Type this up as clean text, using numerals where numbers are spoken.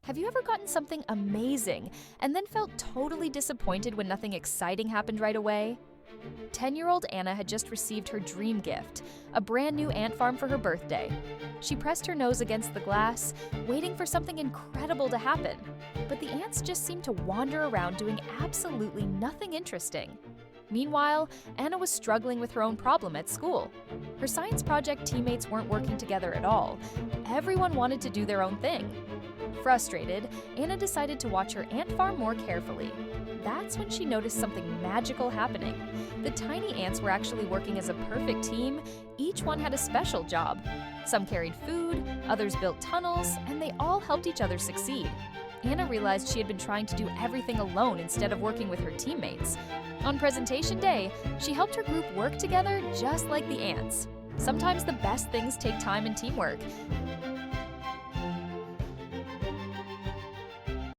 Have you ever gotten something amazing and then felt totally disappointed when nothing exciting happened right away? 10-year-old Anna had just received her dream gift, a brand new ant farm for her birthday. She pressed her nose against the glass, waiting for something incredible to happen. But the ants just seemed to wander around doing absolutely nothing interesting. Meanwhile, Anna was struggling with her own problem at school. Her science project teammates weren't working together at all. Everyone wanted to do their own thing. Frustrated, Anna decided to watch her ant farm more carefully. That's when she noticed something magical happening. The tiny ants were actually working as a perfect team. Each one had a special job. Some carried food, others built tunnels, and they all helped each other succeed. Anna realized she had been trying to do everything alone instead of working with her teammates. On presentation day, she helped her group work together just like the ants. Sometimes the best things take time and teamwork.